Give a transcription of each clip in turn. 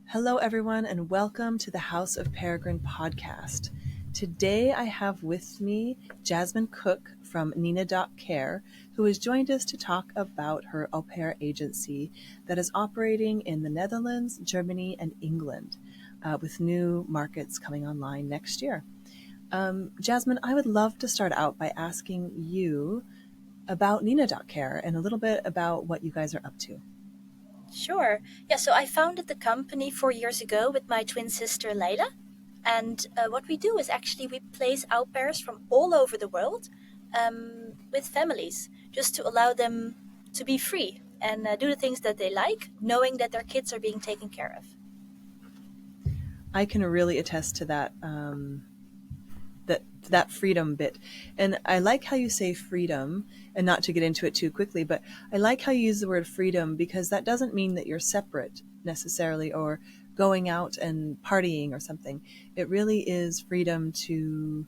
Hello, everyone, and welcome to the House of Peregrine podcast. Today, I have with me Jasmijn Cook from Nina.care, who has joined us to talk about her au pair agency that is operating in the Netherlands, Germany, and England, with new markets coming online next year. Jasmijn, I would love to start out by asking you about Nina.care and a little bit about what you guys are up to. Sure. Yeah, so I founded the company 4 years ago with my twin sister Leila. And what we do is actually we place au pairs from all over the world with families, just to allow them to be free and do the things that they like, knowing that their kids are being taken care of. I can really attest to that that freedom bit. And I like how you say freedom, and not to get into it too quickly, but I like how you use the word freedom, because that doesn't mean that you're separate necessarily or going out and partying or something. It really is freedom to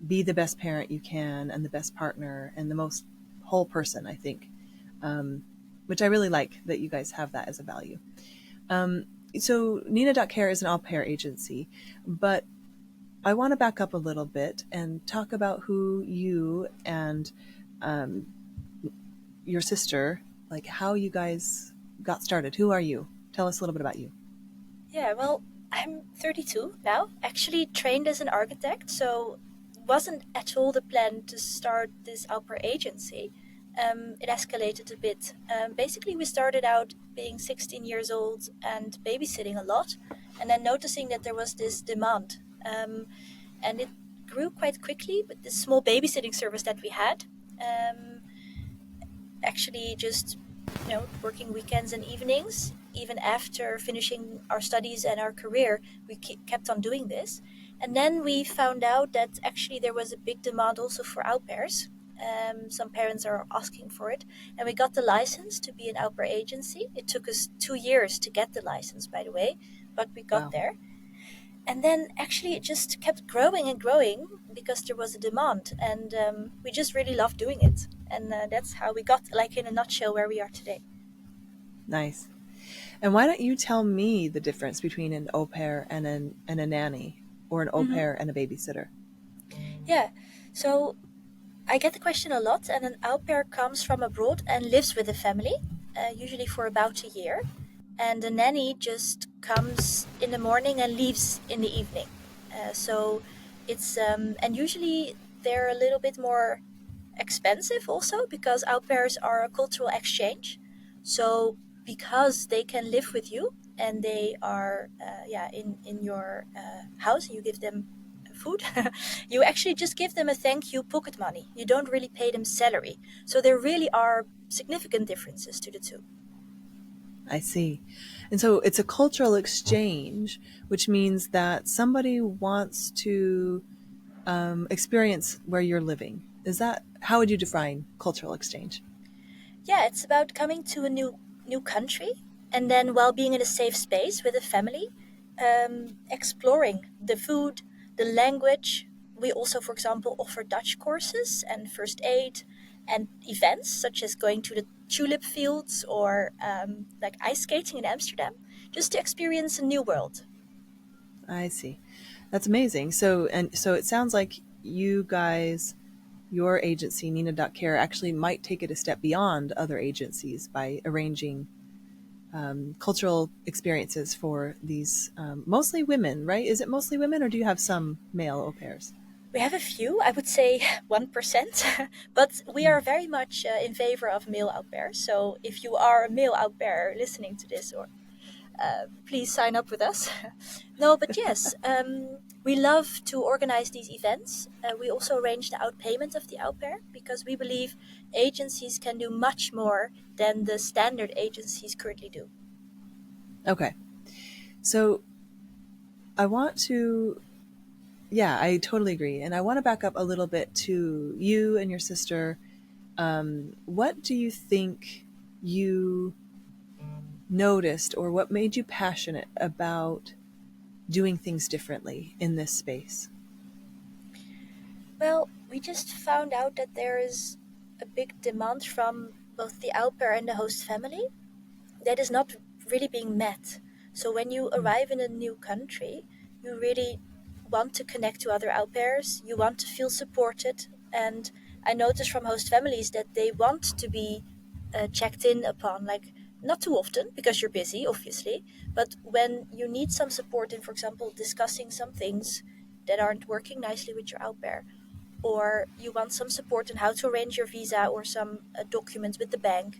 be the best parent you can and the best partner and the most whole person, I think, which I really like that you guys have that as a value. So Nina.care is an au pair agency, but I want to back up a little bit and talk about who you and your sister, like how you guys got started. Who are you? Tell us a little bit about you. Yeah, well, I'm 32 now, actually trained as an architect, so wasn't at all the plan to start this au pair agency. It escalated a bit. Basically, we started out being 16 years old and babysitting a lot, and then noticing that there was this demand. And it grew quite quickly with this small babysitting service that we had. Actually, just working weekends and evenings, even after finishing our studies and our career, we kept on doing this. And then we found out that actually there was a big demand also for au pairs. Some parents are asking for it, and we got the license to be an au pair agency. It took us 2 years to get the license, by the way, but we got there. And then actually it just kept growing and growing because there was a demand, and we just really loved doing it. And that's how we got, like in a nutshell, where we are today. Nice. And why don't you tell me the difference between an au pair and a nanny, or an au pair and a babysitter? Yeah, so I get the question a lot, and an au pair comes from abroad and lives with a family, usually for about a year. And the nanny just comes in the morning and leaves in the evening. So it's and usually they're a little bit more expensive also, because au pairs are a cultural exchange. So because they can live with you and they are in your house, you give them food, you actually just give them a thank you pocket money. You don't really pay them salary. So there really are significant differences to the two. I see. And so it's a cultural exchange, which means that somebody wants to experience where you're living. How would you define cultural exchange? Yeah, it's about coming to a new country, and then while being in a safe space with a family, exploring the food, the language. We also, for example, offer Dutch courses and first aid and events such as going to the tulip fields or like ice skating in Amsterdam, just to experience a new world. I see. That's amazing. So it sounds like you guys, your agency, Nina.care, actually might take it a step beyond other agencies by arranging cultural experiences for these mostly women, right? Is it mostly women, or do you have some male au pairs? We have a few, I would say 1%, but we are very much in favor of male au pairs. So if you are a male au pair listening to this, or please sign up with us. No, but yes, we love to organize these events. We also arrange the outpayment of the au pair, because we believe agencies can do much more than the standard agencies currently do. Okay. So I want to, yeah, I totally agree. And I want to back up a little bit to you and your sister. What do you think you noticed, or what made you passionate about doing things differently in this space? Well, we just found out that there is a big demand from both the au pair and the host family that is not really being met. So when you arrive in a new country, you really want to connect to other au pairs, you want to feel supported. And I notice from host families that they want to be checked in upon, like not too often because you're busy, obviously, but when you need some support in, for example, discussing some things that aren't working nicely with your au pair, or you want some support on how to arrange your visa or some documents with the bank,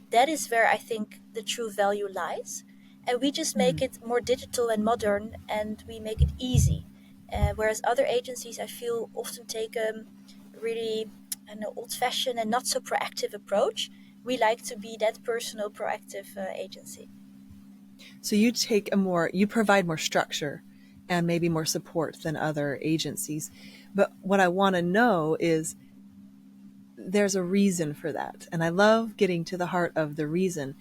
that is where I think the true value lies. And we just make it more digital and modern, and we make it easy. Whereas other agencies, I feel, often take a really old-fashioned and not so proactive approach. We like to be that personal, proactive agency. So you provide more structure and maybe more support than other agencies. But what I want to know is there's a reason for that. And I love getting to the heart of the reason,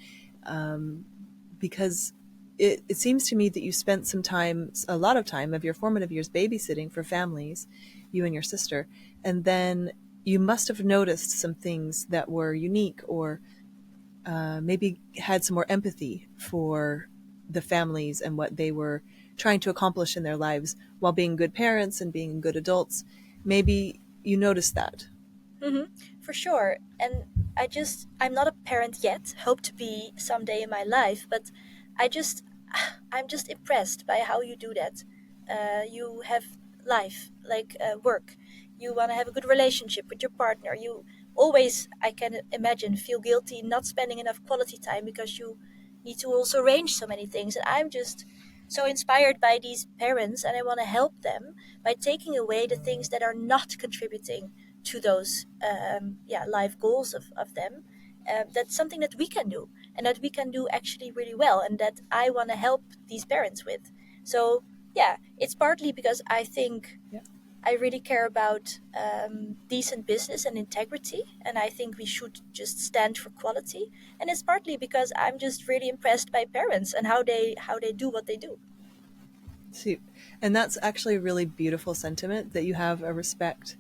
because it seems to me that you spent a lot of time of your formative years babysitting for families, you and your sister, and then you must have noticed some things that were unique, or maybe had some more empathy for the families and what they were trying to accomplish in their lives while being good parents and being good adults. Maybe you noticed that. For sure. And I'm not a parent yet, hope to be someday in my life, but I just, I'm just impressed by how you do that. You have life, like work. You want to have a good relationship with your partner. You always, I can imagine, feel guilty not spending enough quality time because you need to also arrange so many things. And I'm just so inspired by these parents, and I want to help them by taking away the things that are not contributing to those life goals of them. That's something that we can do, and that we can do actually really well, and that I want to help these parents with. So yeah, it's partly because I think Yeah. I really care about decent business and integrity, and I think we should just stand for quality. And it's partly because I'm just really impressed by parents and how they do what they do. See, and that's actually a really beautiful sentiment, that you have a respect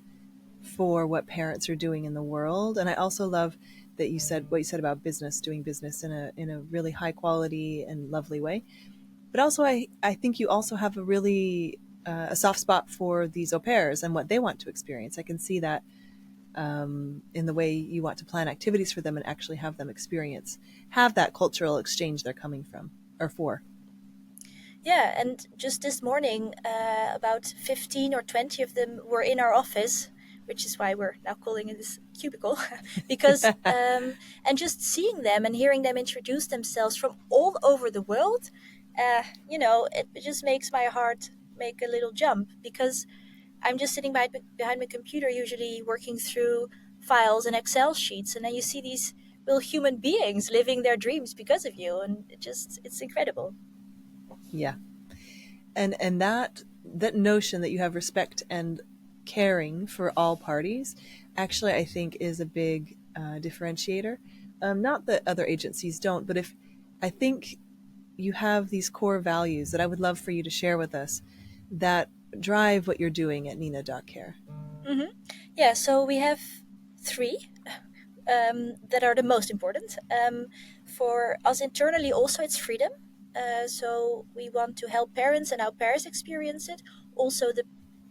for what parents are doing in the world. And I also love that you said what you said about business, doing business in a really high quality and lovely way. But also, I think you also have a really a soft spot for these au pairs and what they want to experience. I can see that in the way you want to plan activities for them and actually have them have that cultural exchange they're coming from or for. Yeah, and just this morning, about 15 or 20 of them were in our office, which is why we're now calling it this cubicle. Because, and just seeing them and hearing them introduce themselves from all over the world, it just makes my heart make a little jump, because I'm just sitting behind my computer, usually working through files and Excel sheets, and then you see these real human beings living their dreams because of you, and it's incredible. Yeah. And that notion that you have respect and caring for all parties actually, I think, is a big differentiator. Not that other agencies don't, but if I think you have these core values that I would love for you to share with us that drive what you're doing at Nina.care. Mm-hmm. Yeah, so we have three that are the most important. For us internally, also, it's freedom. So we want to help parents and our parents experience it. Also,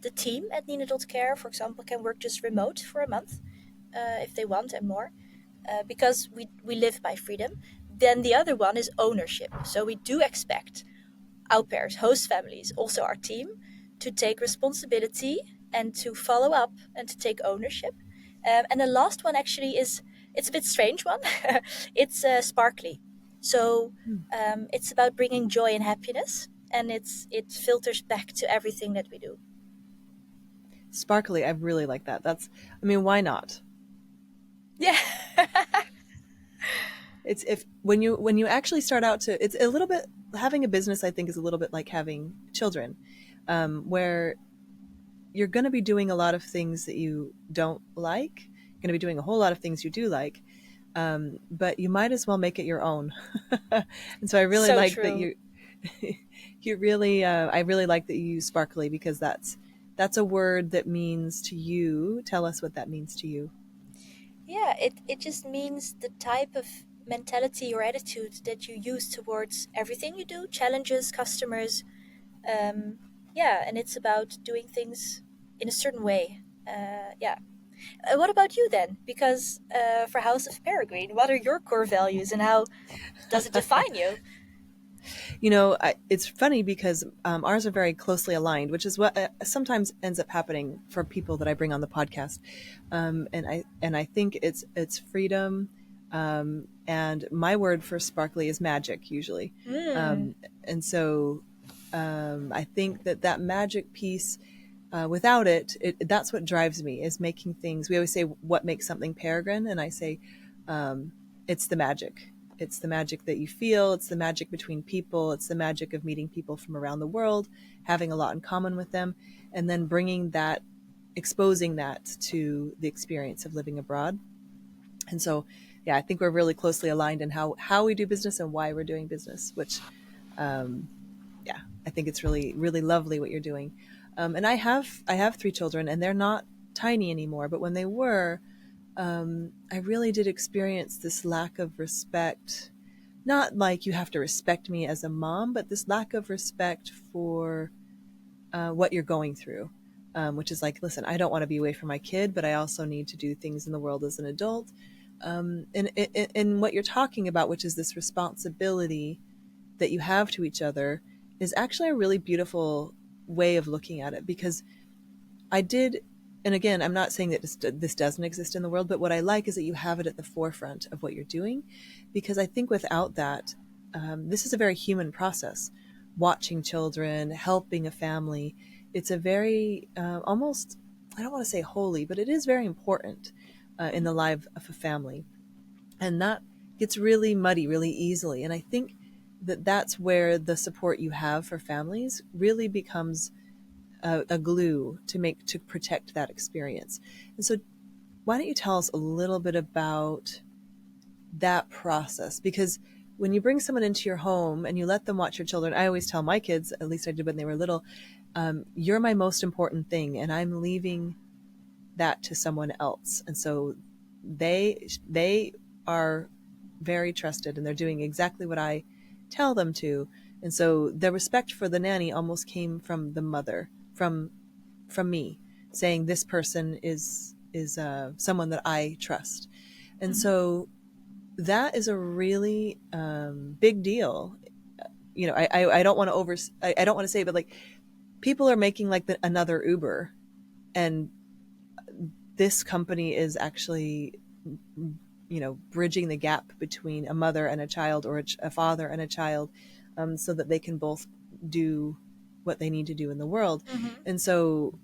the team at Nina.care, for example, can work just remote for a month if they want, and more, because we live by freedom. Then the other one is ownership. So we do expect au pairs, host families, also our team, to take responsibility and to follow up and to take ownership. And the last one actually it's a bit strange one. It's sparkly. So it's about bringing joy and happiness, and it filters back to everything that we do. Sparkly, I really like that. I mean, why not? Yeah. It's if when you actually start out to, it's a little bit, having a business, I think, is a little bit like having children, where you're going to be doing a lot of things that you don't like. You're going to be doing a whole lot of things you do like, but you might as well make it your own. And so I really So like that true. you really, I really like that you use sparkly, because that's a word that means to you. Tell us what that means to you. Yeah, it just means the type of mentality or attitude that you use towards everything you do, challenges, customers. And it's about doing things in a certain way. What about you then? Because for House of Peregrine, what are your core values and how does it define you? It's funny because ours are very closely aligned, which is what sometimes ends up happening for people that I bring on the podcast. And I think it's freedom, and my word for sparkly is magic usually. Mm. And so I think that magic piece, without that's what drives me, is making things. We always say, what makes something Peregrine? And I say, it's the magic. It's the magic that you feel. It's the magic between people. It's the magic of meeting people from around the world, having a lot in common with them, and then exposing that to the experience of living abroad. And so, yeah, I think we're really closely aligned in how we do business and why we're doing business, which, yeah, I think it's really, really lovely what you're doing. And I have 3 children, and they're not tiny anymore, but when they were, I really did experience this lack of respect. Not like you have to respect me as a mom, but this lack of respect for what you're going through, which is like, listen, I don't want to be away from my kid, but I also need to do things in the world as an adult. And what you're talking about, which is this responsibility that you have to each other, is actually a really beautiful way of looking at it. Because I did, and again, I'm not saying that this doesn't exist in the world, but what I like is that you have it at the forefront of what you're doing, because I think without that, this is a very human process. Watching children, helping a family, it's a very almost, I don't want to say holy, but it is very important in the life of a family. And that gets really muddy really easily. And I think that's where the support you have for families really becomes a glue to protect that experience. And so why don't you tell us a little bit about that process? Because when you bring someone into your home and you let them watch your children, I always tell my kids, at least I did when they were little, you're my most important thing, and I'm leaving that to someone else. And so they are very trusted, and they're doing exactly what I tell them to. And so the respect for the nanny almost came from the mother, from me, saying this person is someone that I trust. And so that is a really big deal. I don't want to I don't want to say, but like, people are making like another Uber, and this company is actually, bridging the gap between a mother and a child, or a father and a child, so that they can both do what they need to do in the world. Mm-hmm. And so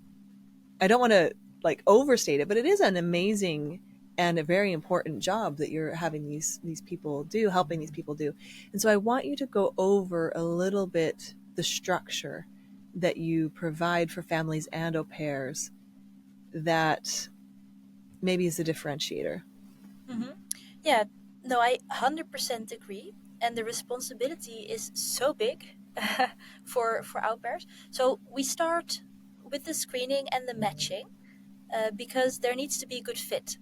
I don't want to like overstate it, but it is an amazing and a very important job that you're having these people do, helping these people do. And so I want you to go over a little bit the structure that you provide for families and au pairs that maybe is a differentiator. Mm-hmm. Yeah, no, I 100% agree. And the responsibility is so big for au pairs. So we start with the screening and the matching because there needs to be a good fit.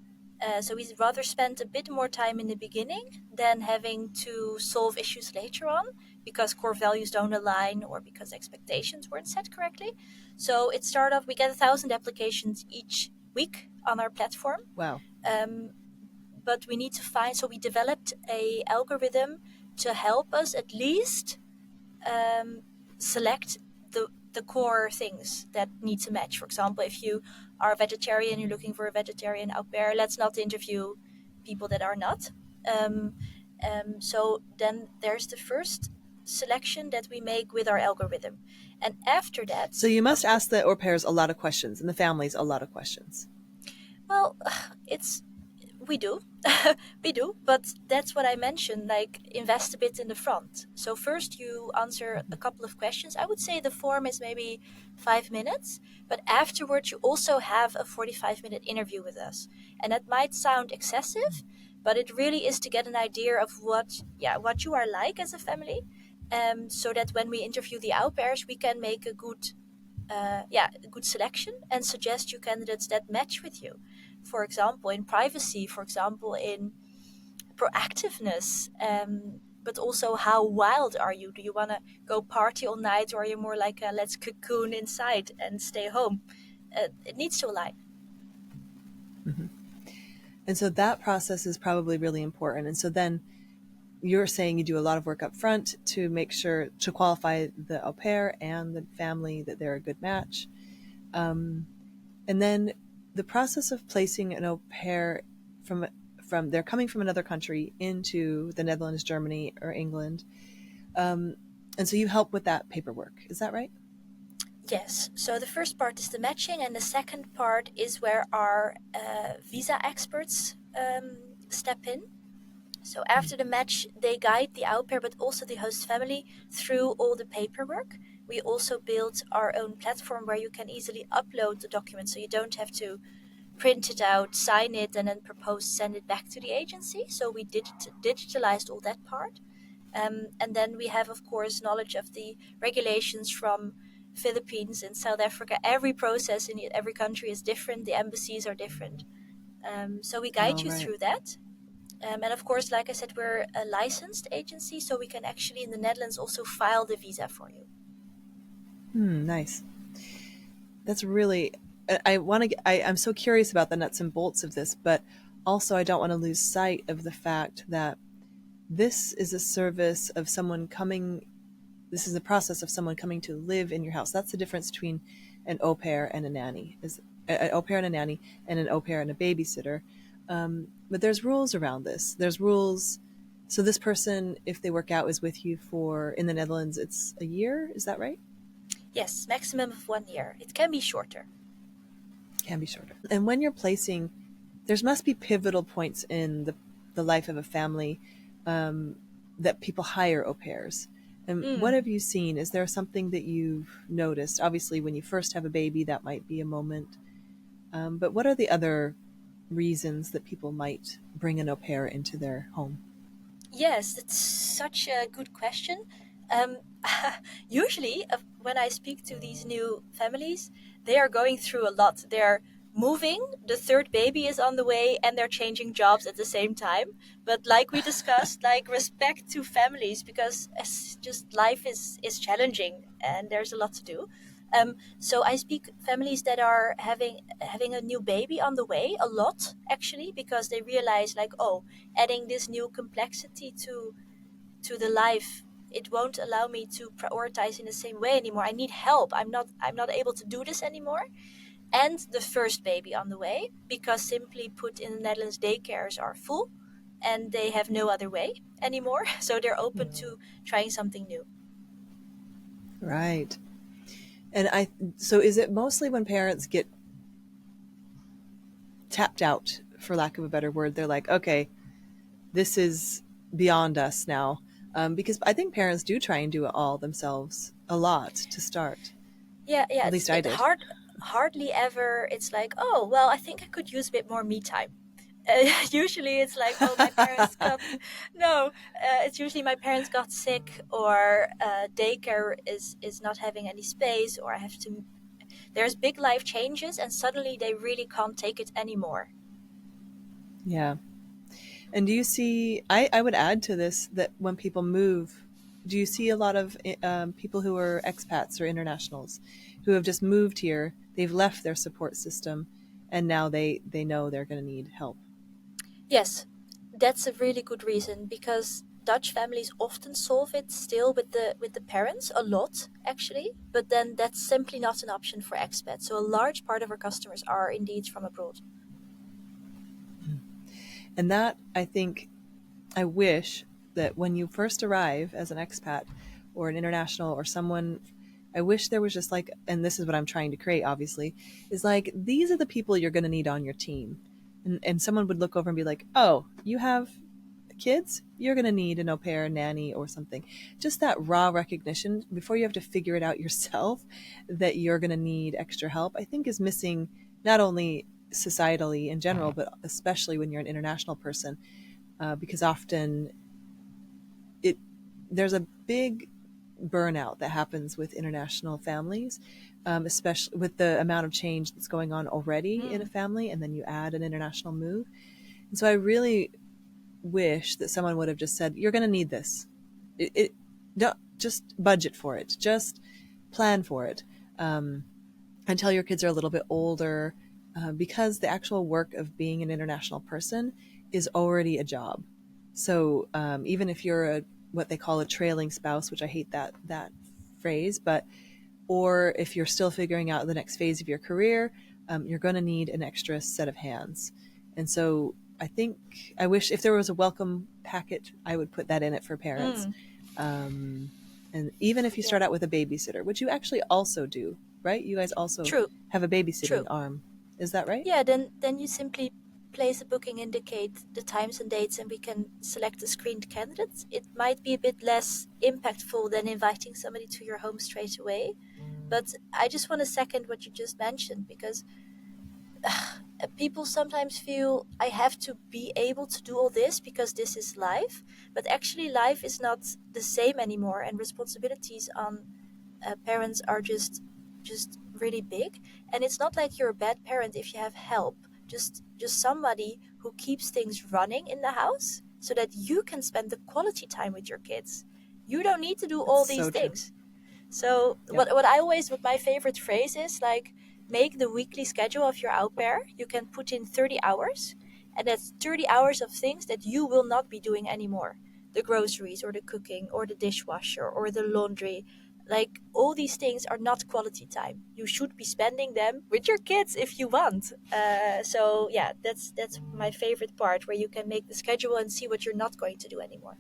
So we'd rather spend a bit more time in the beginning than having to solve issues later on because core values don't align or because expectations weren't set correctly. So it started off, we get 1,000 applications each week on our platform. Wow. But we need to find, so we developed a algorithm to help us at least select the core things that need to match. For example, if you are a vegetarian, you're looking for a vegetarian au pair, let's not interview people that are not. So then there's the first selection that we make with our algorithm. And after that... So you must ask the au pairs a lot of questions, and the families a lot of questions. Well, we do. We do, but that's what I mentioned, like invest a bit in the front. So first you answer a couple of questions. I would say the form is maybe 5 minutes, but afterwards you also have a 45-minute interview with us. And that might sound excessive, but it really is to get an idea of what you are like as a family, so that when we interview the au pairs, we can make a good selection and suggest you candidates that match with you. For example, in privacy, for example, in proactiveness, but also how wild are you? Do you want to go party all night, or are you more like a, let's cocoon inside and stay home? It needs to align. Mm-hmm. And so that process is probably really important. And so then you're saying you do a lot of work up front to make sure to qualify the au pair and the family that they're a good match. And then the process of placing an au pair from they're coming from another country into the Netherlands, Germany, or England. And so you help with that paperwork. Is that right? Yes. So the first part is the matching, and the second part is where our visa experts step in. So after the match, they guide the au pair, but also the host family through all the paperwork. We also built our own platform where you can easily upload the document, so you don't have to print it out, sign it, and then propose send it back to the agency. So we digitalized all that part. And then we have, of course, knowledge of the regulations from Philippines and South Africa. Every process in every country is different. The embassies are different. So we guide you through that. And of course, like I said, we're a licensed agency, so we can actually in the Netherlands also file the visa for you. Nice. That's really, I'm so curious about the nuts and bolts of this, but also I don't want to lose sight of the fact that this is a service of someone coming, this is the process of someone coming to live in your house. That's the difference between an au pair and a nanny, is an au pair and a nanny, and an au pair and a babysitter. But there's rules around this. There's rules. So this person, if they work out, is with you for, in the Netherlands, it's a year. Is that right? Yes, maximum of 1 year. It can be shorter. Can be shorter. And when you're placing, there must be pivotal points in the life of a family that people hire au pairs. And what have you seen? Is there something that you've noticed? Obviously, when you first have a baby, that might be a moment. But what are the other reasons that people might bring an au pair into their home? Yes, it's such a good question. Usually, when I speak to these new families, they are going through a lot. They're moving, the third baby is on the way, and they're changing jobs at the same time. But like we discussed, like respect to families, because it's just life is challenging and there's a lot to do. So I speak families that are having a new baby on the way a lot, actually, because they realize like, oh, adding this new complexity to the life, it won't allow me to prioritize in the same way anymore. I need help. I'm not able to do this anymore. And the first baby on the way, because simply put, in the Netherlands, daycares are full and they have no other way anymore. So they're open to trying something new. Right. And so is it mostly when parents get tapped out, for lack of a better word, they're like, okay, this is beyond us now? Because I think parents do try and do it all themselves a lot to start. Yeah, At least I did. Hardly ever. It's like, oh, well, I think I could use a bit more me time. Usually it's like, oh, my parents got no, it's usually my parents got sick, or daycare is not having any space, or I have to, there's big life changes and suddenly they really can't take it anymore. Yeah. And do you see, I would add to this that when people move, do you see a lot of people who are expats or internationals who have just moved here, they've left their support system, and now they know they're going to need help? Yes, that's a really good reason, because Dutch families often solve it still with the parents a lot, actually, but then that's simply not an option for expats. So a large part of our customers are indeed from abroad. And that, I think, I wish that when you first arrive as an expat or an international or someone, I wish there was just like, and this is what I'm trying to create, obviously, is like, these are the people you're going to need on your team. And someone would look over and be like, oh, you have kids? You're going to need an au pair, nanny, or something. Just that raw recognition before you have to figure it out yourself that you're going to need extra help, I think is missing, not only societally in general, but especially when you're an international person, because often there's a big burnout that happens with international families, especially with the amount of change that's going on already in a family, and then you add an international move. And so I really wish that someone would have just said, you're going to need this. Don't just budget for it. Just plan for it. Until your kids are a little bit older, because the actual work of being an international person is already a job. So even if you're what they call a trailing spouse, which I hate that phrase, but or if you're still figuring out the next phase of your career, you're going to need an extra set of hands. And so I think I wish if there was a welcome packet, I would put that in it for parents. Mm, And even if you yeah. start out with a babysitter, which you actually also do, right? You guys also True. have a babysitting True. arm. Is that right? Yeah, then you simply place a booking, indicate the times and dates, and we can select the screened candidates. It might be a bit less impactful than inviting somebody to your home straight away. But I just want to second what you just mentioned, because people sometimes feel I have to be able to do all this because this is life. But actually, life is not the same anymore, and responsibilities on parents are just really big. And it's not like you're a bad parent if you have help. Just somebody who keeps things running in the house so that you can spend the quality time with your kids. You don't need to do It's all these so true. things. So Yep. what my favorite phrase is, like, make the weekly schedule of your au pair. You can put in 30 hours, and that's 30 hours of things that you will not be doing anymore. The groceries or the cooking or the dishwasher or the laundry. Like, all these things are not quality time. You should be spending them with your kids if you want. So yeah, that's my favorite part, where you can make the schedule and see what you're not going to do anymore.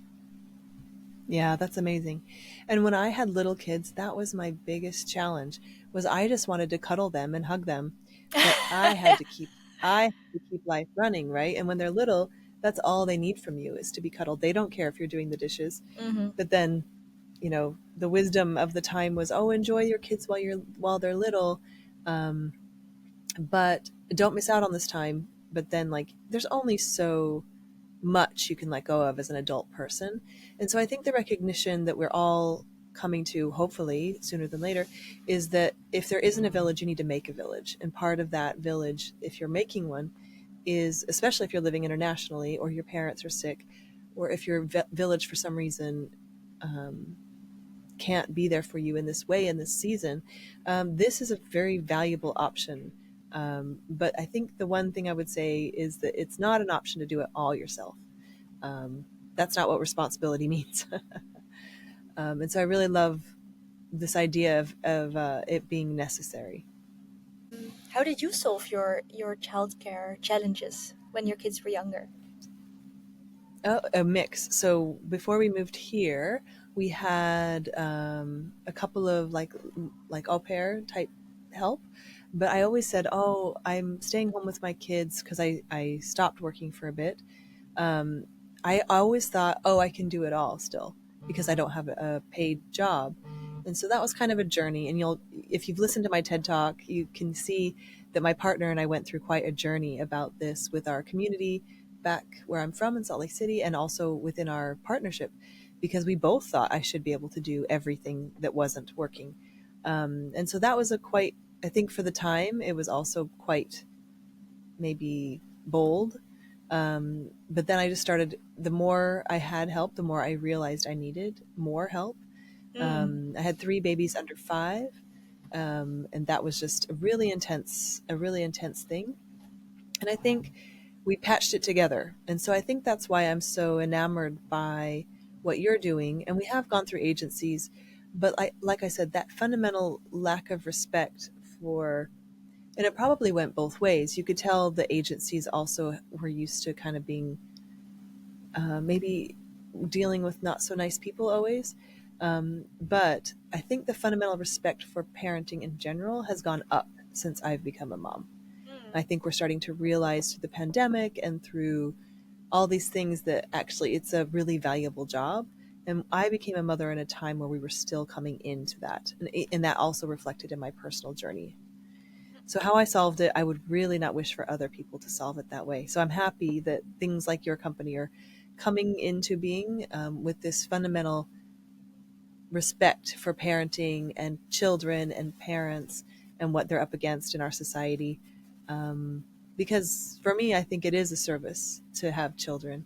Yeah, that's amazing. And when I had little kids, that was my biggest challenge was I just wanted to cuddle them and hug them, but I had to keep life running, right? And when they're little, that's all they need from you is to be cuddled. They don't care if you're doing the dishes. Mm-hmm. But then, the wisdom of the time was, oh, enjoy your kids while they're little, um, but don't miss out on this time. But then, like, there's only so much you can let go of as an adult person. And so I think the recognition that we're all coming to, hopefully sooner than later, is that if there isn't a village, you need to make a village. And part of that village, if you're making one, is especially if you're living internationally or your parents are sick, or if your village for some reason um, can't be there for you in this way in this season, this is a very valuable option. But I think the one thing I would say is that it's not an option to do it all yourself. Um, that's not what responsibility means. And so I really love this idea of it being necessary. How did you solve your childcare challenges when your kids were younger? Oh, a mix. So before we moved here, we had a couple of like au pair type help, but I always said, "Oh, I'm staying home with my kids because I stopped working for a bit." Um, I always thought, "Oh, I can do it all still because I don't have a paid job," and so that was kind of a journey. And if you've listened to my TED Talk, you can see that my partner and I went through quite a journey about this with our community back where I'm from in Salt Lake City and also within our partnership because we both thought I should be able to do everything that wasn't working. And so that was I think for the time, it was also quite maybe bold. But then I just started, the more I had help, the more I realized I needed more help. Mm. I had 3 babies under 5. And that was just a really intense thing. And I think we patched it together. And so I think that's why I'm so enamored by what you're doing. And we have gone through agencies, but like I said, that fundamental lack of respect for, and it probably went both ways. You could tell the agencies also were used to kind of being maybe dealing with not so nice people always. But I think the fundamental respect for parenting in general has gone up since I've become a mom. I Mm. think we're starting to realize through the pandemic and through all these things that actually it's a really valuable job. And I became a mother in a time where we were still coming into that. And that also reflected in my personal journey. So, how I solved it, I would really not wish for other people to solve it that way. So, I'm happy that things like your company are coming into being with this fundamental respect for parenting and children and parents and what they're up against in our society. Um, because for me, I think it is a service to have children.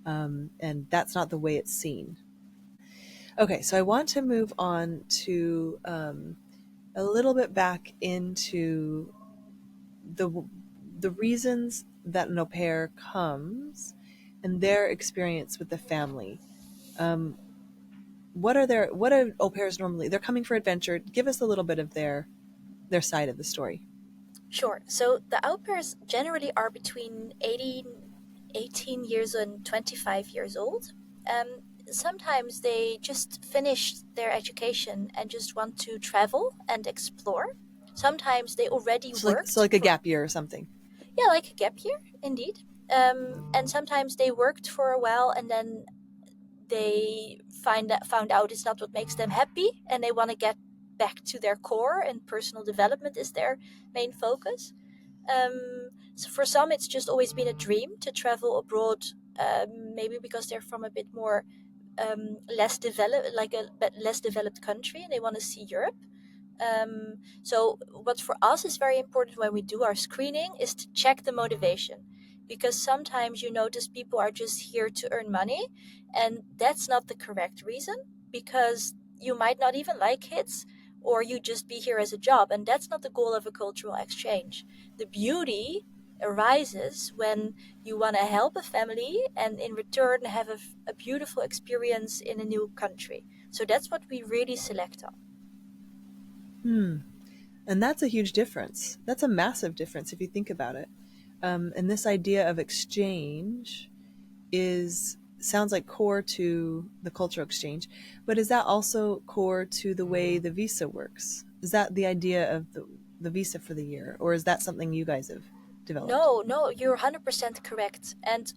and that's not the way it's seen. Okay, so I want to move on to a little bit back into the the reasons that an au pair comes and their experience with the family. Um, what are au pairs normally? They're coming for adventure. Give us a little bit of their side of the story. Sure. So the au pairs generally are between 18 years and 25 years old. Sometimes they just finish their education and just want to travel and explore. Sometimes they already So worked like a for, gap year or something. yeah, like a gap year, indeed. And sometimes they worked for a while and then they found out it's not what makes them happy and they want to get back to their core, and personal development is their main focus. So for some, it's just always been a dream to travel abroad, maybe because they're from a bit more less developed, like a less developed country, and they want to see Europe. So what for us is very important when we do our screening is to check the motivation, because sometimes you notice people are just here to earn money, and that's not the correct reason, because you might not even like kids, or you just be here as a job, and that's not the goal of a cultural exchange. The beauty arises when you want to help a family and in return have a beautiful experience in a new country. So that's what we really select on. Hmm. And that's a huge difference. That's a massive difference if you think about it. And this idea of exchange is sounds like core to the cultural exchange, but is that also core to the way the visa works? Is that the idea of the visa for the year, or is that something you guys have developed? No, no, you're 100% correct. And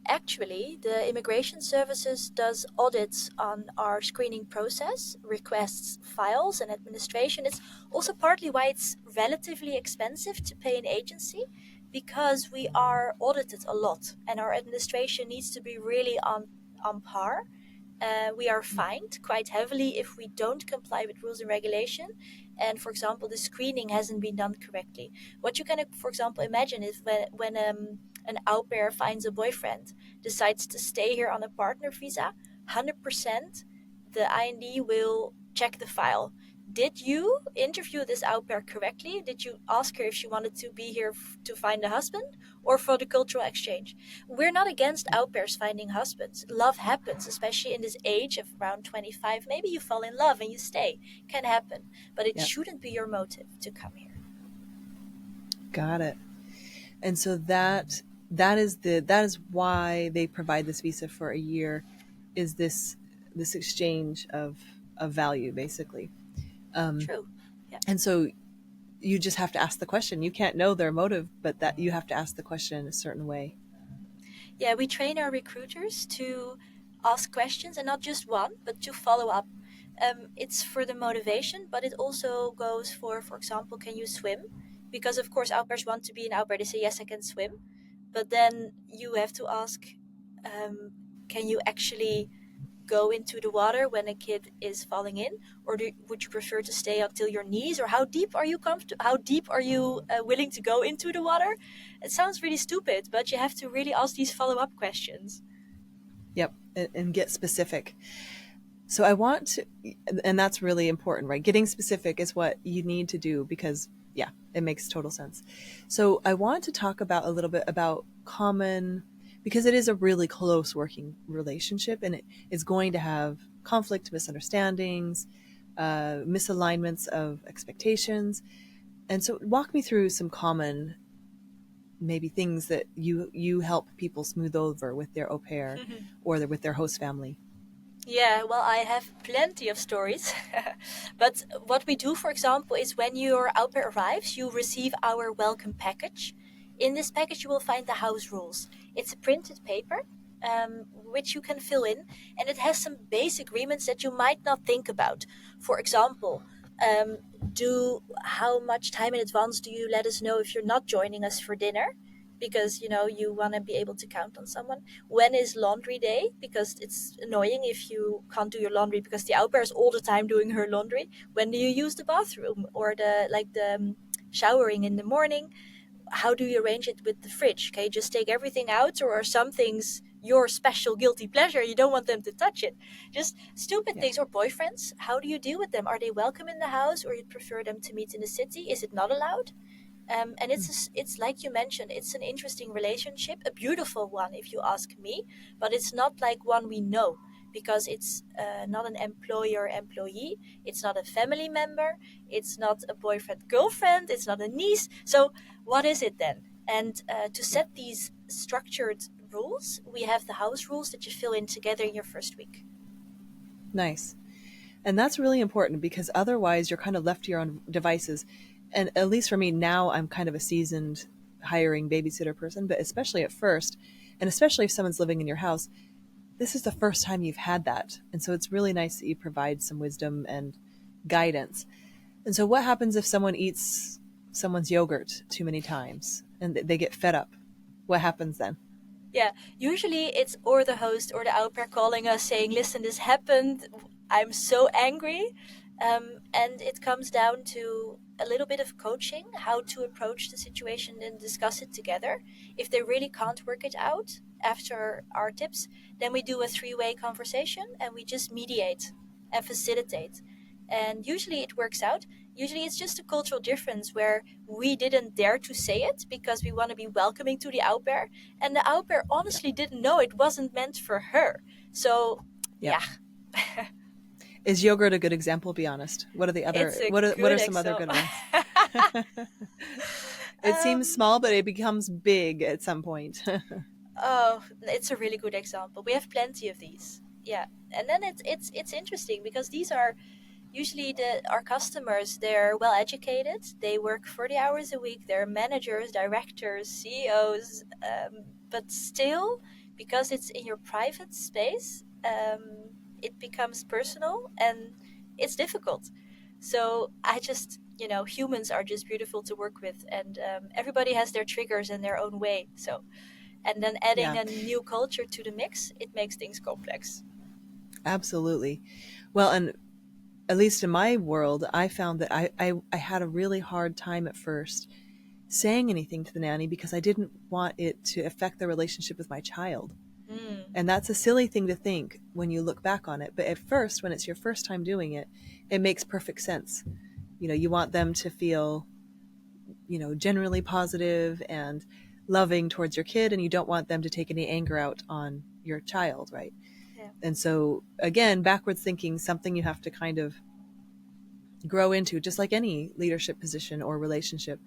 actually, the immigration services does audits on our screening process, requests files, and administration. It's also partly why it's relatively expensive to pay an agency, because we are audited a lot and our administration needs to be really on par. We are fined quite heavily if we don't comply with rules and regulation. And for example, the screening hasn't been done correctly. What you can, for example, imagine is when an au pair finds a boyfriend, decides to stay here on a partner visa, 100% the IND will check the file. Did you interview this au pair correctly? Did you ask her if she wanted to be here to find a husband or for the cultural exchange? We're not against au pairs finding husbands. Love happens, especially in this age of around 25. Maybe you fall in love and you stay. Can happen. But it Yep, shouldn't be your motive to come here. got it. And so that is why they provide this visa for a year, is this exchange of value basically. Um, True. Yeah. and so you just have to ask the question. You can't know their motive, but that you have to ask the question in a certain way. Yeah, we train our recruiters to ask questions, and not just one, but to follow up. It's for the motivation, but it also goes for example, can you swim? Because of course, au pairs want to be an au pair. They say yes, I can swim, but then you have to ask, um, can you actually go into the water when a kid is falling in, or would you prefer to stay until your knees, or how deep are you comfortable? How deep are you willing to go into the water? It sounds really stupid, but you have to really ask these follow-up questions. Yep, and get specific. So I want to, and that's really important, right? Getting specific is what you need to do because, yeah, it makes total sense. So I want to talk about a little bit about common, because it is a really close working relationship and it is going to have conflict, misunderstandings, misalignments of expectations. And so walk me through some common maybe things that you help people smooth over with their au pair or with their host family. Yeah, well, I have plenty of stories. But what we do, for example, is when your au pair arrives, you receive our welcome package. In this package, you will find the house rules. It's a printed paper, which you can fill in, and it has some base agreements that you might not think about. For example, um, do how much time in advance do you let us know if you're not joining us for dinner? Because you want to be able to count on someone. When is laundry day? Because it's annoying if you can't do your laundry because the au pair is all the time doing her laundry. When do you use the bathroom or the showering in the morning? How do you arrange it with the fridge? Can you just take everything out, or are some things your special guilty pleasure. You don't want them to touch it. Just stupid Yeah. things. Or boyfriends, how do you deal with them? Are they welcome in the house, or you prefer them to meet in the city? Is it not allowed? And it's like you mentioned, it's an interesting relationship, a beautiful one if you ask me, but it's not like one we know, because it's not an employer-employee, it's not a family member, it's not a boyfriend-girlfriend, it's not a niece. So what is it then? And to Yeah. set these structured rules, we have the house rules that you fill in together in your first week. Nice. And that's really important because otherwise you're kind of left to your own devices. And at least for me now, I'm kind of a seasoned hiring babysitter person, but especially at first, and especially if someone's living in your house, this is the first time you've had that. And so it's really nice that you provide some wisdom and guidance. And so what happens if someone eats someone's yogurt too many times and they get fed up? What happens then? Yeah, usually it's or the host or the au pair calling us saying, listen, this happened. I'm so angry. And it comes down to a little bit of coaching, how to approach the situation and discuss it together. If they really can't work it out after our tips, then we do a three-way conversation and we just mediate and facilitate. And usually it works out. Usually it's just a cultural difference where we didn't dare to say it because we want to be welcoming to the au pair, and the au pair Yeah. honestly didn't know it wasn't meant for her. So Yep. yeah. Is yogurt a good example? Be honest. What are the other? It's a What good are some other good example. ones? It seems um, small, but it becomes big at some point. oh, it's a really good example. We have plenty of these. Yeah, and then it's interesting because these are usually our customers. They're well educated. They work 40 hours a week. They're managers, directors, CEOs. But still, because it's in your private space, it becomes personal and it's difficult. So I just, humans are just beautiful to work with, and everybody has their triggers in their own way. So, and then adding Yeah, a new culture to the mix, it makes things complex. absolutely. Well, and at least in my world, I found that I had a really hard time at first saying anything to the nanny because I didn't want it to affect the relationship with my child. Mm. And that's a silly thing to think when you look back on it. But at first, when it's your first time doing it, it makes perfect sense. You want them to feel, generally positive and loving towards your kid, and you don't want them to take any anger out on your child, right? Yeah. And so, again, backwards thinking, something you have to kind of grow into, just like any leadership position or relationship.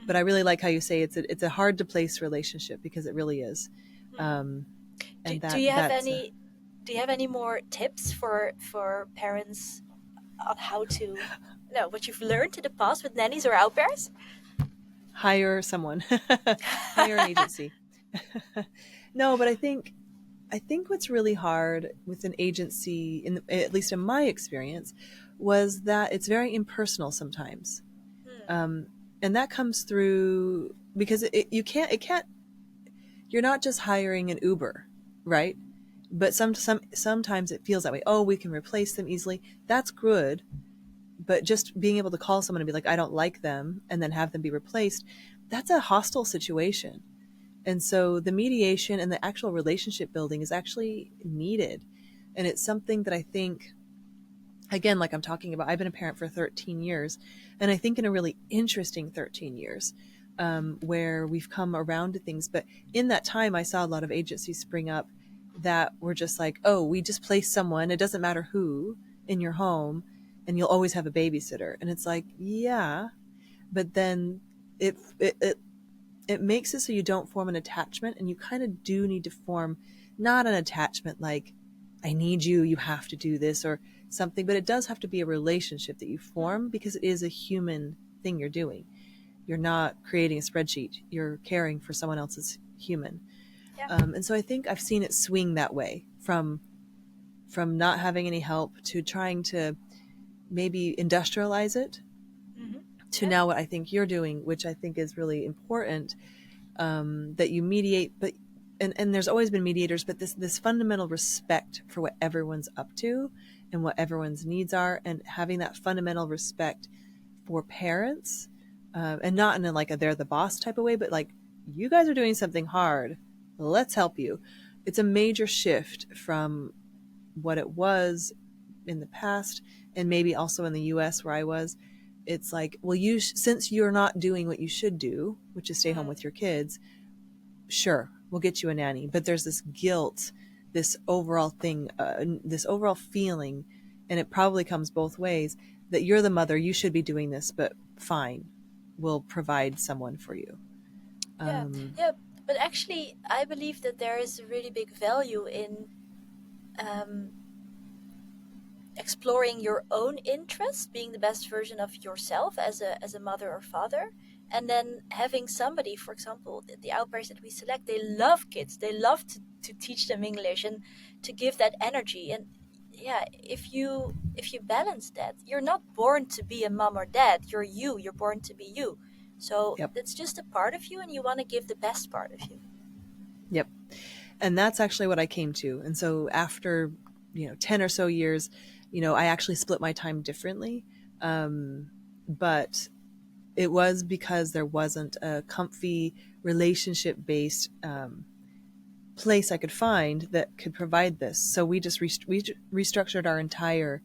But I Mm-hmm. really like how you say it's a hard to place relationship because it really is. Mm-hmm. Um, Do, and do you have that's any do you have any more tips for parents on how to no what you've learned in the past with nannies or au pairs? hire someone, hire an agency. No, but I think what's really hard with an agency, at least in my experience, was that it's very impersonal sometimes, Hmm. um, and that comes through because it can't. You're not just hiring an Uber, right? But sometimes it feels that way. Oh, we can replace them easily. That's good, but just being able to call someone and be like, I don't like them, and then have them be replaced, that's a hostile situation. And so the mediation and the actual relationship building is actually needed. And it's something that I think, again, like I'm talking about, I've been a parent for 13 years, and I think in a really interesting 13 years, where we've come around to things. But in that time, I saw a lot of agencies spring up that were just like, oh, we just place someone, it doesn't matter who, in your home, and you'll always have a babysitter. And it's like, yeah, but then it makes it so you don't form an attachment, and you kind of do need to form not an attachment like I need you, you have to do this or something, but it does have to be a relationship that you Hmm. form because it is a human thing you're doing. You're not creating a spreadsheet, you're caring for someone else's human. Yeah. And so I think I've seen it swing that way from not having any help to trying to maybe industrialize it Hmm. to Yeah. now what I think you're doing, which I think is really important, that you mediate, but and there's always been mediators, but this fundamental respect for what everyone's up to and what everyone's needs are, and having that fundamental respect for parents, and not in like a they're the boss type of way, but like you guys are doing something hard, let's help you, it's a major shift from what it was in the past, and maybe also in the US where I was. It's like, well, since you're not doing what you should do, which is stay home with your kids, sure, we'll get you a nanny. But there's this guilt, this overall thing, this overall feeling, and it probably comes both ways, that you're the mother, you should be doing this, but fine, we'll provide someone for you. Yeah, yeah. But actually, I believe that there is a really big value in um, exploring your own interests, being the best version of yourself as a mother or father, and then having somebody, for example, the au pairs that we select, they love kids, they love to teach them English and to give that energy. And yeah, if you balance that, you're not born to be a mom or dad. You're born to be you. So Yep. that's just a part of you, and you want to give the best part of you. Yep. And that's actually what I came to. And so after, 10 or so years, I actually split my time differently. But it was because there wasn't a comfy relationship based place I could find that could provide this. So we just restructured our entire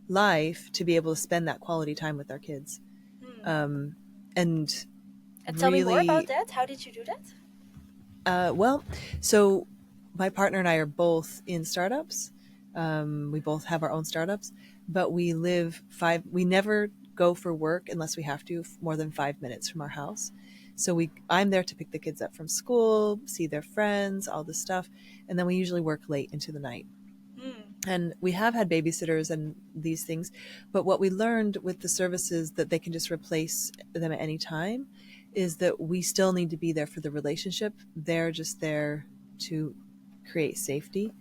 life to be able to spend that quality time with our kids. Hmm. And And tell me more about really, that. How did you do that? well, so my partner and I are both in startups. We both have our own startups, but we never go for work unless we have to more than 5 minutes from our house. So I'm there to pick the kids up from school, see their friends, all this stuff. And then we usually work late into the night. Hmm. And we have had babysitters and these things, but what we learned with the services that they can just replace them at any time is that we still need to be there for the relationship. They're just there to create safety,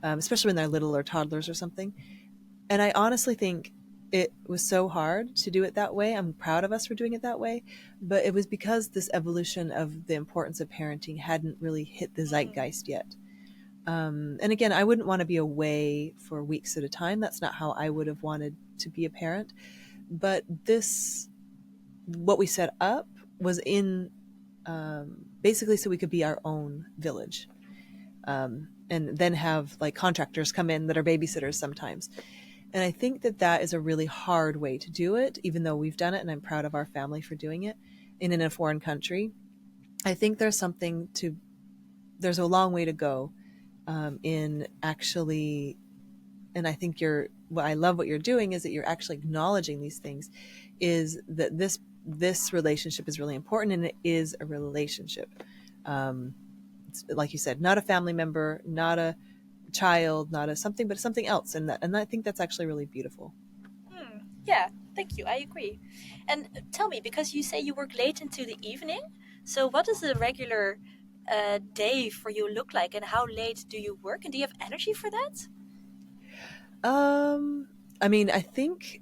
especially when they're little or toddlers or something. And I honestly think it was so hard to do it that way. I'm proud of us for doing it that way, but it was because this evolution of the importance of parenting hadn't really hit the Hmm. zeitgeist yet. And again, I wouldn't want to be away for weeks at a time. That's not how I would have wanted to be a parent. But what we set up was in basically so we could be our own village, and then have like contractors come in that are babysitters sometimes. And I think that is a really hard way to do it, even though we've done it, and I'm proud of our family for doing it in a foreign country. I think there's a long way to go in actually, and I think what I love what you're doing is that you're actually acknowledging these things, is that this relationship is really important, and it is a relationship. It's, like you said, not a family member, not a child, not a something, but something else, and I think that's actually really beautiful. Hmm. Yeah, thank you. I agree. And tell me, because you say you work late into the evening, so what does a regular day for you look like, and how late do you work, and do you have energy for that? I mean, I think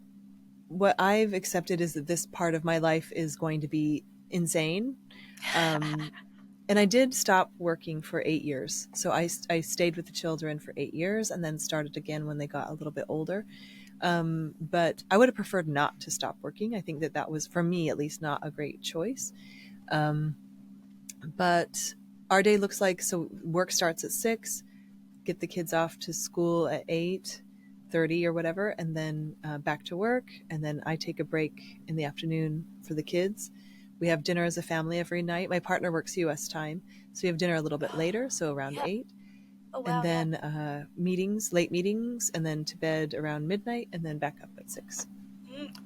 what I've accepted is that this part of my life is going to be insane. Um, and I did stop working for 8 years. So I stayed with the children for 8 years and then started again when they got a little bit older. But I would have preferred not to stop working. I think that was, for me at least, not a great choice. Um, but our day looks like, so work starts at 6, get the kids off to school at 8:30 or whatever, and then back to work. And then I take a break in the afternoon for the kids. We have dinner as a family every night. My partner works US time, so we have dinner a little bit later, so around Yeah. 8. Oh And wow. Yeah. then late meetings, and then to bed around midnight, and then back up at 6.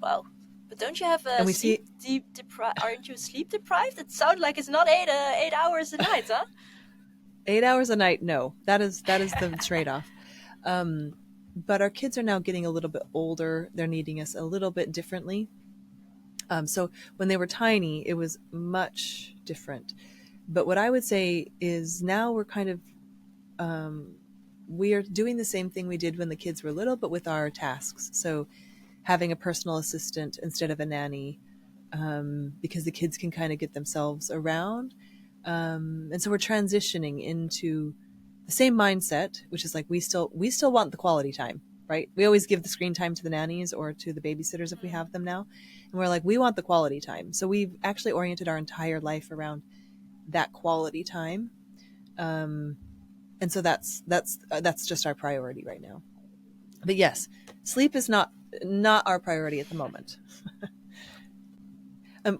Wow. But don't you have And a we sleep see deep deprived? Aren't you sleep deprived? It sounds like it's not 8 hours a night, huh? 8 hours a night. No, that is the trade-off. Um, but our kids are now getting a little bit older. They're needing us a little bit differently. So when they were tiny, it was much different. But what I would say is now we're kind of we are doing the same thing we did when the kids were little, but with our tasks. So having a personal assistant instead of a nanny, because the kids can kind of get themselves around. And so we're transitioning into the same mindset, which is like we still want the quality time, right? We always give the screen time to the nannies or to the babysitters if we have them now, and we're like, we want the quality time. So we've actually oriented our entire life around that quality time. Um, And so that's just our priority right now. But yes, sleep is not our priority at the moment.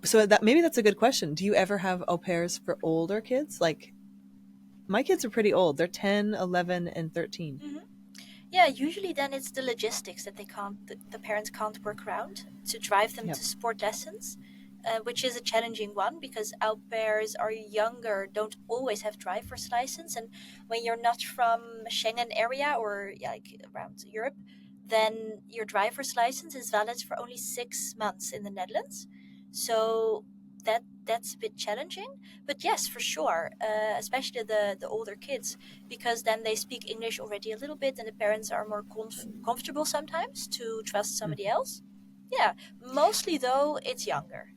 So that maybe that's a good question. Do you ever have au pairs for older kids? Like my kids are pretty old. They're 10, 11, and 13. Hmm. Yeah, usually then it's the logistics that the parents can't work around to drive them Yep. to sport lessons, which is a challenging one because au pairs are younger, don't always have driver's license, and when you're not from Schengen area or yeah, like around Europe, then your driver's license is valid for only 6 months in the Netherlands. So that's a bit challenging, but yes, for sure, especially the older kids, because then they speak English already a little bit, and the parents are more comfortable sometimes to trust somebody else. Yeah, mostly though it's younger.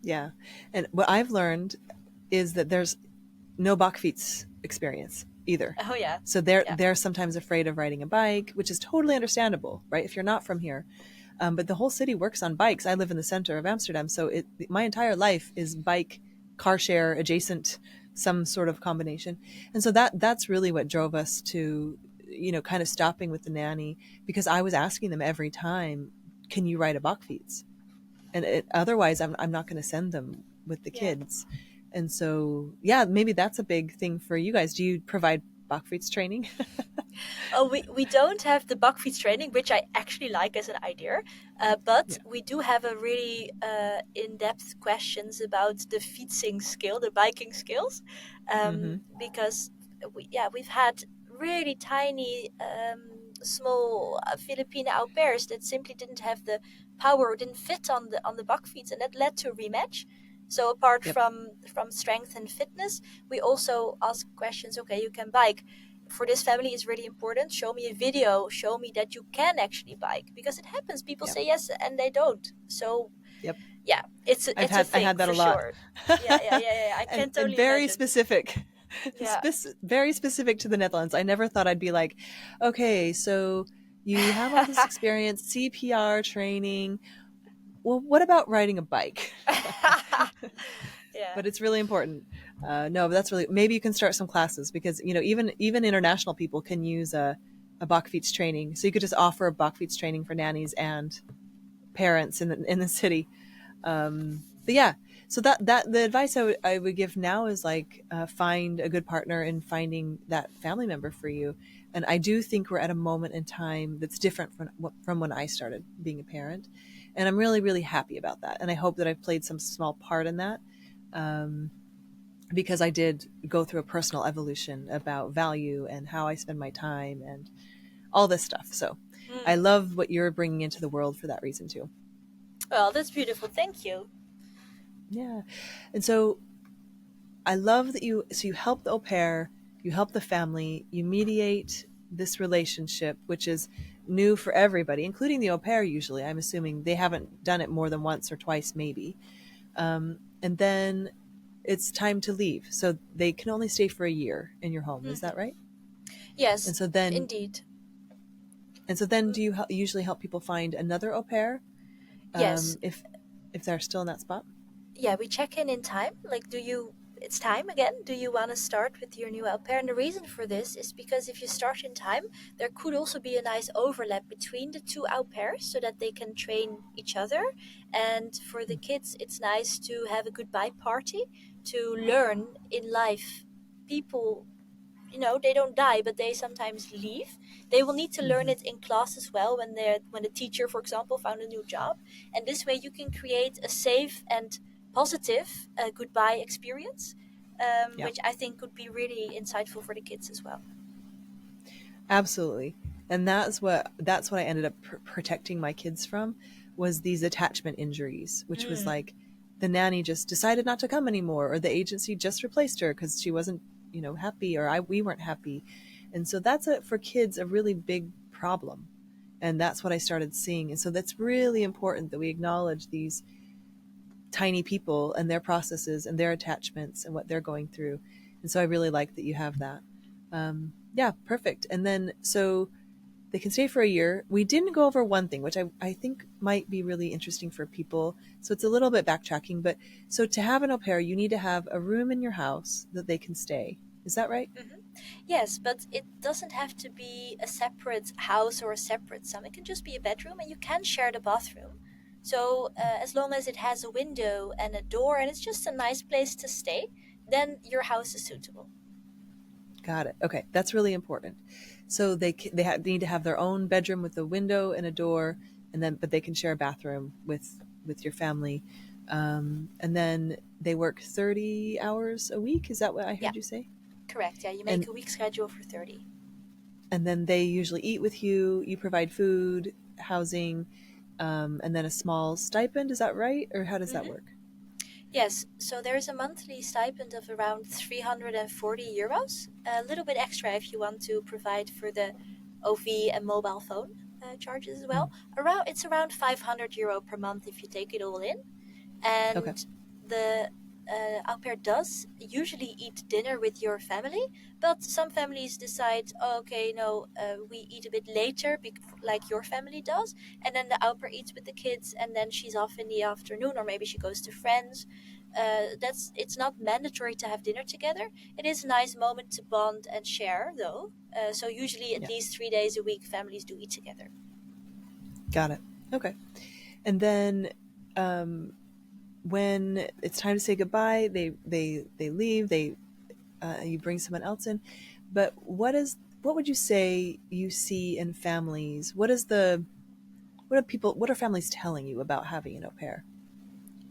Yeah. And what I've learned is that there's no Bakfiets experience either. Oh yeah, So they're yeah. sometimes afraid of riding a bike, which is totally understandable, right? If you're not from here. But the whole city works on bikes. I live in the center of Amsterdam, so my entire life is bike, car share, adjacent, some sort of combination. And so that's really what drove us to, kind of stopping with the nanny, because I was asking them every time, can you ride a Bakfiets? And otherwise, I'm not going to send them with the Yeah. kids. And so, yeah, maybe that's a big thing for you guys. Do you provide Bakfiets training? Oh, we don't have the Bakfiets training, which I actually like as an idea, but Yeah. we do have a really in-depth questions about the fietsing skill, the biking skills, Mm-hmm. because we've had really tiny, small Filipino au pairs that simply didn't have the power or didn't fit on the Bakfiets, and that led to a rematch. So apart Yep. from strength and fitness, we also ask questions. Okay, you can bike for this family is really important. Show me a video, show me that you can actually bike, because it happens people Yep. say yes and they don't. So Yep. yeah, it's a I thing had that for a lot. sure. Yeah, I can And totally very imagine. specific. Yeah. Very specific to the Netherlands. I never thought I'd be like, okay, so you have all this experience, CPR training. Well, what about riding a bike? Yeah. But it's really important. No, but that's really, maybe you can start some classes, because even international people can use a Bakfiets training. So you could just offer a Bakfiets training for nannies and parents in the city. But yeah, so that the advice I would give now is like, find a good partner in finding that family member for you. And I do think we're at a moment in time that's different from when I started being a parent, and I'm really really happy about that. And I hope that I've played some small part in that, um, because I did go through a personal evolution about value and how I spend my time and all this stuff. So I Mm. love what you're bringing into the world for that reason too. Well, that's beautiful. Thank you. Yeah. And so I love that you help the au pair, you help the family, you mediate this relationship, which is new for everybody, including the au pair. Usually, I'm assuming they haven't done it more than once or twice, maybe. And then it's time to leave, so they can only stay for a year in your home. Is that Hmm. right? Yes, And so then, indeed. do you usually help people find another au pair, Yes. if they're still in that spot? Yeah, we check in time. Like, it's time again. Do you want to start with your new au pair? And the reason for this is because if you start in time, there could also be a nice overlap between the two au pairs so that they can train each other. And for the kids, it's nice to have a goodbye party to learn in life. People, they don't die, but they sometimes leave. They will need to learn Mm-hmm. it in class as well when the teacher, for example, found a new job. And this way you can create a safe and positive goodbye experience, Yeah. which I think could be really insightful for the kids as well. Absolutely. And that's what I ended up protecting my kids from, was these attachment injuries, which was Mm. like the nanny just decided not to come anymore, or the agency just replaced her because she wasn't, happy, or we weren't happy. And so that's for kids a really big problem. And that's what I started seeing. And so that's really important that we acknowledge these tiny people and their processes and their attachments and what they're going through. And so I really like that you have that. Yeah, perfect. And then so they can stay for a year. We didn't go over one thing, which I think might be really interesting for people. So it's a little bit backtracking, but so to have an au pair, you need to have a room in your house that they can stay. Is that right? Hmm. Yes, but it doesn't have to be a separate house or a separate some. It can just be a bedroom, and you can share the bathroom. So as long as it has a window and a door, and it's just a nice place to stay, then your house is suitable. Got it. Okay, that's really important. So they need to have their own bedroom with a window and a door, and then but they can share a bathroom with your family. And then they work 30 hours a week. Is that what I Yeah, heard you say? correct. Yeah, you make And a week schedule for 30. and then they usually eat with you. You provide food, housing, and then a small stipend. Is that right, or how does that Hmm. work? Yes, so there's a monthly stipend of around 340 euros, a little bit extra if you want to provide for the OV and mobile phone charges as Mm, well. It's around 500 euro per month if you take it all in. okay. And the au pair does usually eat dinner with your family, but some families decide, oh, okay, no, we eat a bit later, like your family does, and then the au pair eats with the kids, and then she's off in the afternoon, or maybe she goes to friends. It's not mandatory to have dinner together. It is a nice moment to bond and share, though. So usually, at Yeah. least 3 days a week, families do eat together. Got it. Okay. And then when it's time to say goodbye, they leave. You bring someone else in. But what would you say you see in families? What are families telling you about having an au pair?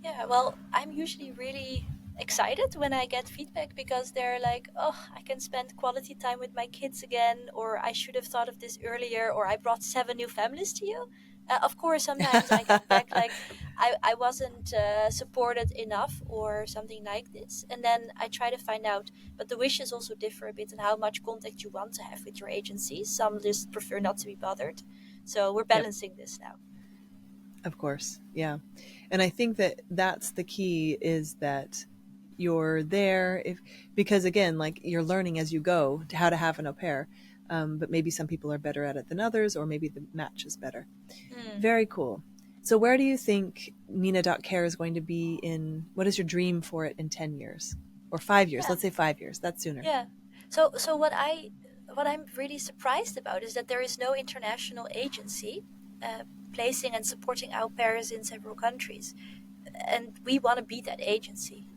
Yeah, well, I'm usually really excited when I get feedback because they're like, oh, I can spend quality time with my kids again, or I should have thought of this earlier, or I brought seven new families to you. Of course, sometimes I get back like I wasn't supported enough or something like this. And then I try to find out, but the wishes also differ a bit in how much contact you want to have with your agency. Some just prefer not to be bothered. So we're Yep, balancing this now. of course. Yeah. And I think that that's the key is that you're there if because again, like you're learning as you go to how to have an au pair. But maybe some people are better at it than others, or maybe the match is better. Hmm. Very cool. So where do you think Nina.care is going to be what is your dream for it in 10 years? Or 5 years? Yeah. Let's say 5 years. That's sooner. Yeah. So what I'm really surprised about is that there is no international agency placing and supporting au pairs in several countries, and we want to be that agency.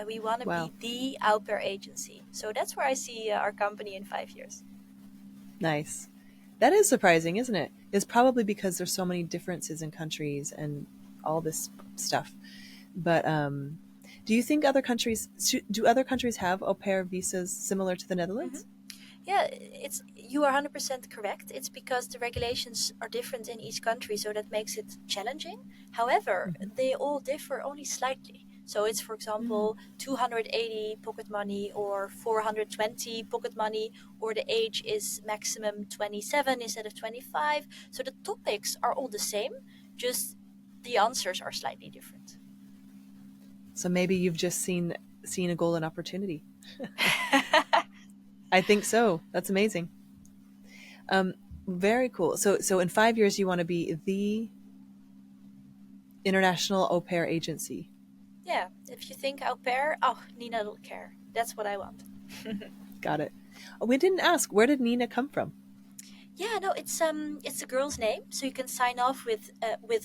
We want to Wow. be the au pair agency. So that's where I see our company in 5 years. Nice. That is surprising, isn't it? It's probably because there's so many differences in countries and all this stuff. But do other countries have au pair visas similar to the Hmm. Netherlands? Yeah, it's you are 100% correct. It's because the regulations are different in each country, so that makes it challenging. However, Mm-hmm. they all differ only slightly. So it's, for Mm. example, 280 pocket money or 420 pocket money, or the age is maximum 27 instead of 25. So the topics are all the same, just the answers are slightly different. So maybe you've just seen a golden opportunity. I think so. That's amazing. Um, Very cool. So in 5 years, you want to be the international au pair agency. Yeah, if you think au pair, oh, Nina.care. That's what I want. Got it. Oh, we didn't ask. Where did Nina come from? Yeah, no, it's a girl's name, so you can sign off with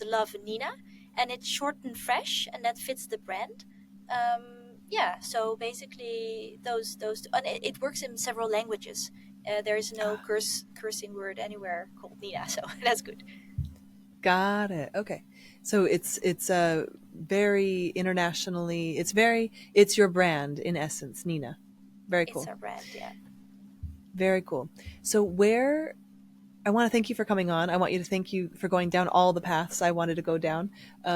love Nina, and it's short and fresh, and that fits the brand. Yeah, so basically and it works in several languages. There is no cursing word anywhere called Nina, so that's good. Got it. Okay. So it's a very internationally. It's your brand in essence, Nina. Very It's cool. our brand, yeah. Very cool. So where I want to thank you for coming on. I want you to thank you for going down all the paths I wanted to go down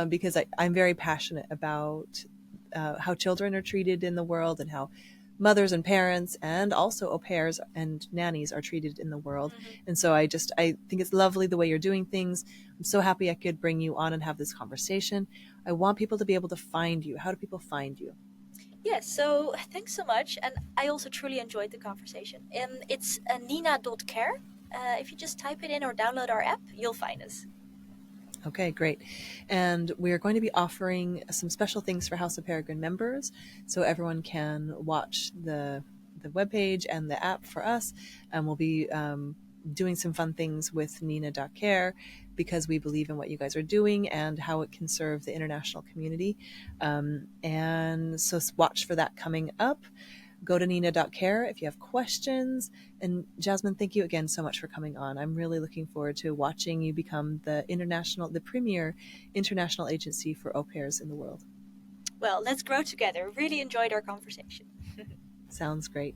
because I'm very passionate about how children are treated in the world and how mothers and parents and also au pairs and nannies are treated in the world. Hmm. And so I think it's lovely the way you're doing things. I'm so happy I could bring you on and have this conversation. I want people to be able to find you. How do people find you? Yeah, so thanks so much, and I also truly enjoyed the conversation. It's Nina.care. If you just type it in or download our app, you'll find us. Okay, great. And we are going to be offering some special things for House of Peregrine members, so everyone can watch the webpage and the app for us, and we'll be doing some fun things with Nina.care because we believe in what you guys are doing and how it can serve the international community. And so watch for that coming up. Go to Nina.care if you have questions. And Jasmine, thank you again so much for coming on. I'm really looking forward to watching you become the premier international agency for au pairs in the world. Well, let's grow together. Really enjoyed our conversation. Sounds great.